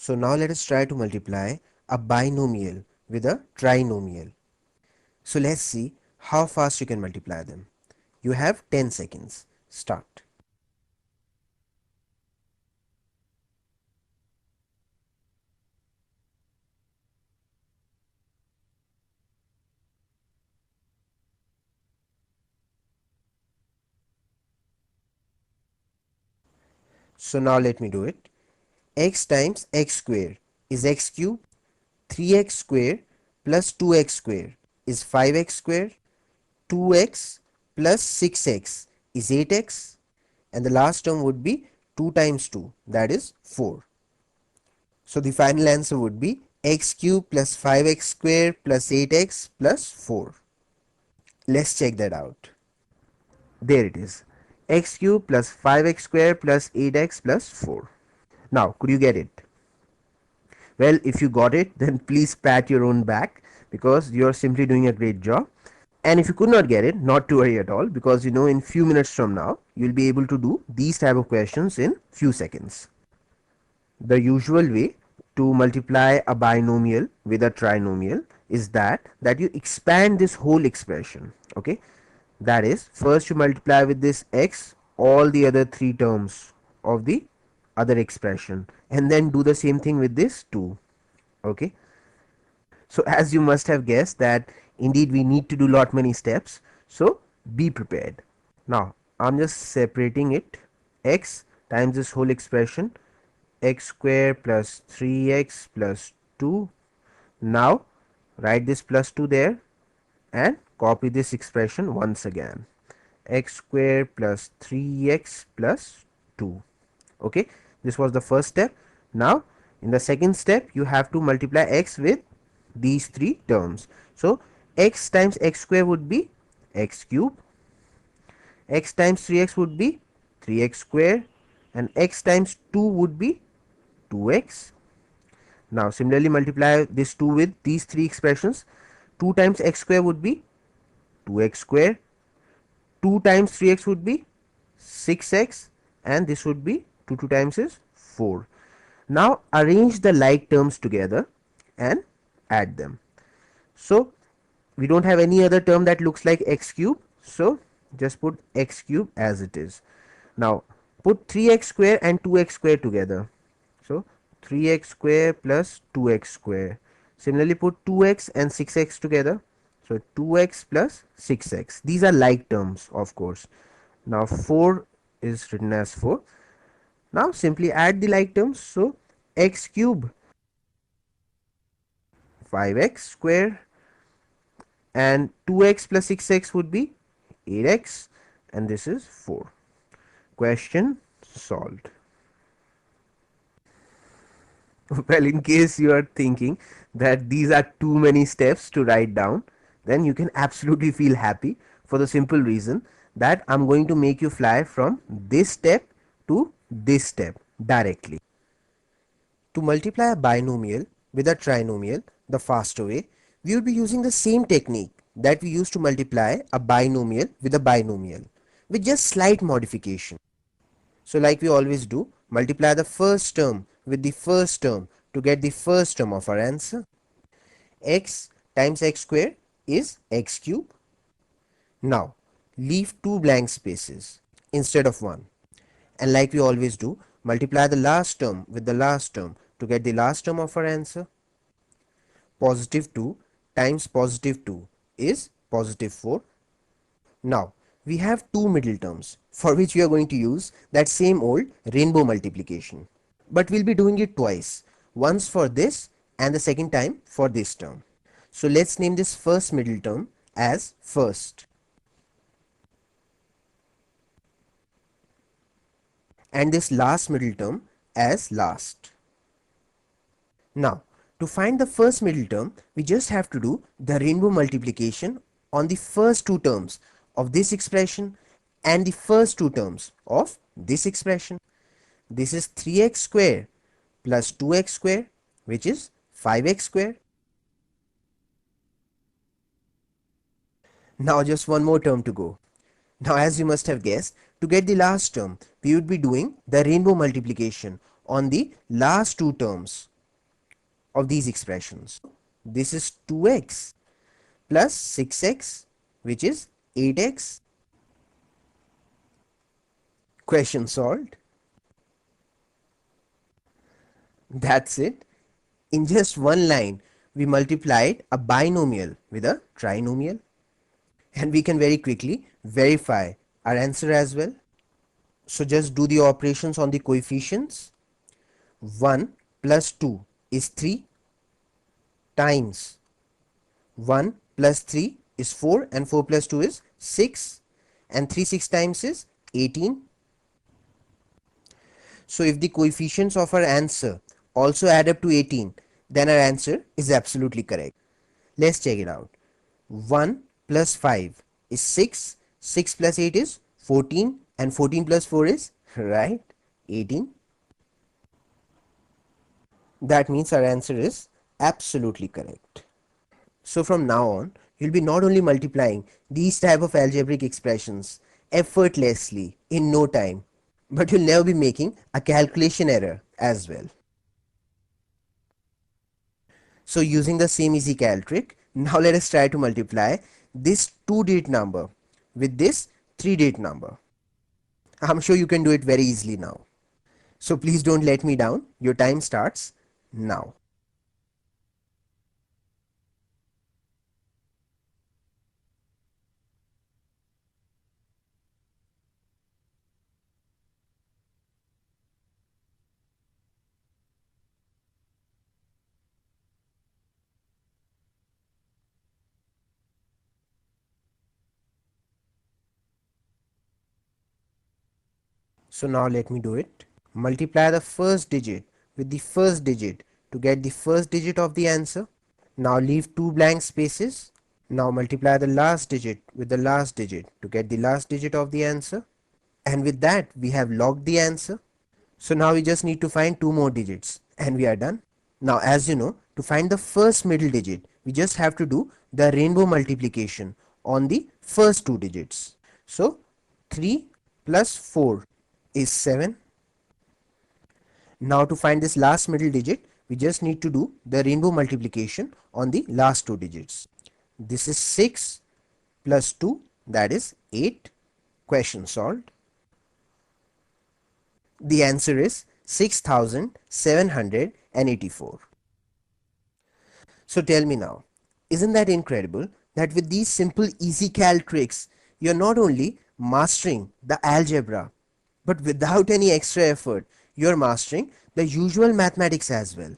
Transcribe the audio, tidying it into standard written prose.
So now let us try to multiply a binomial with a trinomial. So let's see how fast you can multiply them. You have 10 seconds. Start. So now let me do it. X times x square is x cube. 3x square plus 2x square is 5x square. 2x plus 6x is 8x. And the last term would be 2 times 2, that is 4. So the final answer would be x cube plus 5x square plus 8x plus 4. Let's check that out. There it is. X cube plus 5x square plus 8x plus 4. Now, could you get it? Well, if you got it, then please pat your own back because you're simply doing a great job. And if you could not get it, not to worry at all, because you know in few minutes from now, you'll be able to do these type of questions in few seconds. The usual way to multiply a binomial with a trinomial is that you expand this whole expression. Okay, that is, first you multiply with this x all the other three terms of the other expression, and then do the same thing with this 2. Okay, so as you must have guessed that indeed we need to do lot many steps, so be prepared. Now I'm just separating it. X times this whole expression, x square plus 3x plus 2. Now write this plus 2 there and copy this expression once again. X square plus 3x plus 2. Okay, this was the first step. Now in the second step you have to multiply x with these three terms. So x times x square would be x cube, x times 3x would be 3x square, and x times 2 would be 2x. Now similarly multiply this 2 with these three expressions. 2 times x square would be 2x square, 2 times 3x would be 6x, and this would be 2 times is 4. Now arrange the like terms together and add them. So we don't have any other term that looks like x cube, so just put x cube as it is. Now put 3x square and 2x square together. So 3x square plus 2x square. Similarly put 2x and 6x together. So 2x plus 6x. These are like terms, of course. Now 4 is written as 4. Now simply add the like terms. So x cube 5x square and 2x plus 6x would be 8x, and this is 4. Question solved. Well, in case you are thinking that these are too many steps to write down, then you can absolutely feel happy for the simple reason that I'm going to make you fly from this step to this step directly. To multiply a binomial with a trinomial the faster way, we will be using the same technique that we used to multiply a binomial with a binomial, with just slight modification. So like we always do, multiply the first term with the first term to get the first term of our answer. X times x square is x cube. Now leave two blank spaces instead of one, and like we always do, multiply the last term with the last term to get the last term of our answer. Positive 2 times positive 2 is positive 4. Now we have two middle terms for which we are going to use that same old rainbow multiplication, but we'll be doing it twice, once for this and the second time for this term. So let's name this first middle term as first and this last middle term as last. Now to find the first middle term, we just have to do the rainbow multiplication on the first two terms of this expression and the first two terms of this expression. This is 3x square plus 2x square, which is 5x square. Now just one more term to go. Now as you must have guessed, to get the last term, we would be doing the rainbow multiplication on the last two terms of these expressions. This is 2x plus 6x, which is 8x. Question solved. That's it. In just one line, we multiplied a binomial with a trinomial. And we can very quickly verify our answer as well. So just do the operations on the coefficients. 1 plus 2 is 3 times 1 plus 3 is 4 and 4 plus 2 is 6 and 3 6 times is 18. So if the coefficients of our answer also add up to 18, then our answer is absolutely correct. Let's check it out. 1 plus 5 is 6, 6 plus 8 is 14 and 14 plus 4 is, right, 18. That means our answer is absolutely correct. So from now on, you'll be not only multiplying these type of algebraic expressions effortlessly in no time, but you'll never be making a calculation error as well. So using the same easy cal trick, now let us try to multiply this 2-digit number with this 3-digit number. I'm sure you can do it very easily now. So please don't let me down. Your time starts now. So now let me do it. Multiply the first digit with the first digit to get the first digit of the answer. Now leave 2 blank spaces. Now multiply the last digit with the last digit to get the last digit of the answer. And with that, we have logged the answer. So now we just need to find 2 more digits and we are done. Now as you know, to find the first middle digit, we just have to do the rainbow multiplication on the first 2 digits. So 3 plus 4 is 7. Now to find this last middle digit, we just need to do the rainbow multiplication on the last 2 digits. This is 6 plus 2, that is 8. Question solved. The answer is 6784. So tell me now, isn't that incredible that with these simple easy cal tricks, you're not only mastering the algebra, but without any extra effort, you're mastering the usual mathematics as well.